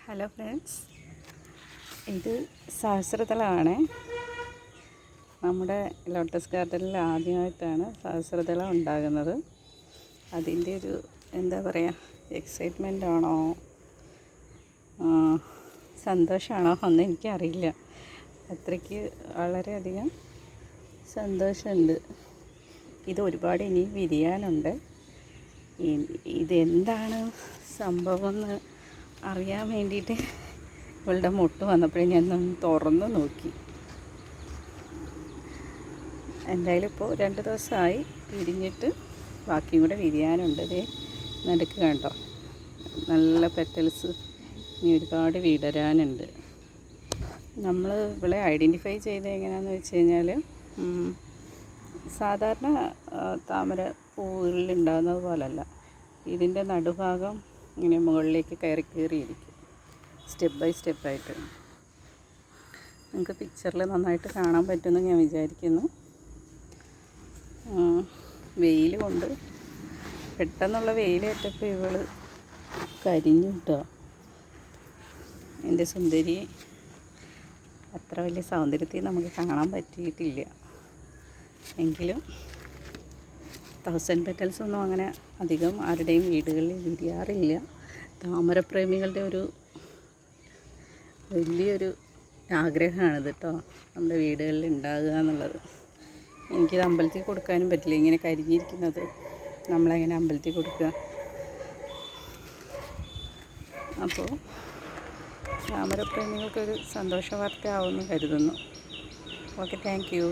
Hello friends, ഇത് സഹസ്രദളമാണ്. നമ്മുടെ lotus ഗാർഡനിൽ ആദ്യമായിട്ടാണ് സഹസ്രദളം ഉണ്ടാകുന്നത്. അതിൻ്റെ ഒരു എന്താ പറയുക, എക്സൈറ്റ്മെൻ്റ് ആണോ സന്തോഷമാണോ ഒന്നും എനിക്കറിയില്ല. അത്രയ്ക്ക് വളരെയധികം സന്തോഷമുണ്ട്. ഇത് ഒരുപാട് ഇനി വിരിയാനുണ്ട്. ഇതെന്താണ് സംഭവം എന്ന് അറിയാൻ വേണ്ടിയിട്ട് ഇവളുടെ മുട്ട് വന്നപ്പോഴേ ഞാൻ തുറന്ന് നോക്കി. എന്തായാലും ഇപ്പോൾ 2 ദിവസമായി വിരിഞ്ഞിട്ട്, ബാക്കിയും കൂടെ വിരിയാനുണ്ട്. ഇതേ നടുക്ക് കണ്ടോ, നല്ല പെറ്റൽസ് ഇനി ഒരുപാട് വിടരാനുണ്ട്. നമ്മൾ ഇവളെ ഐഡൻറ്റിഫൈ ചെയ്ത് എങ്ങനെയാണെന്ന് വെച്ച് കഴിഞ്ഞാൽ, സാധാരണ താമര പൂവിലുണ്ടാകുന്നത് പോലല്ല. ഇതിൻ്റെ നടുഭാഗം ഇങ്ങനെ മുകളിലേക്ക് കയറിയിരിക്കും, സ്റ്റെപ്പ് ബൈ സ്റ്റെപ്പായിട്ട്. നിങ്ങൾക്ക് പിക്ചറിൽ നന്നായിട്ട് കാണാൻ പറ്റുമെന്ന് ഞാൻ വിചാരിക്കുന്നു. വെയിൽ കൊണ്ട് പെട്ടെന്നുള്ള വെയിലേറ്റപ്പോൾ ഇവൾ കരിഞ്ഞു കിട്ടുക. എൻ്റെ സുന്ദരി അത്ര വലിയ സൗന്ദര്യത്തിൽ നമുക്ക് കാണാൻ പറ്റിയിട്ടില്ല. എങ്കിലും 1000 പെറ്റൽസ് ഒന്നും അങ്ങനെ അധികം ആരുടെയും വീടുകളിൽ വിരിയാറില്ല. താമരപ്രേമികളുടെ ഒരു വലിയൊരു ആഗ്രഹമാണിത് കേട്ടോ, നമ്മുടെ വീടുകളിൽ ഉണ്ടാകുക എന്നുള്ളത്. എനിക്കിത് അമ്പലത്തിൽ കൊടുക്കാനും പറ്റില്ല, ഇങ്ങനെ കരിഞ്ഞിരിക്കുന്നത് നമ്മളെങ്ങനെ അമ്പലത്തിൽ കൊടുക്കുക. അപ്പോൾ താമരപ്രേമികൾക്കൊരു സന്തോഷ വാർത്ത ആവുമെന്ന് കരുതുന്നു. Okay, thank you.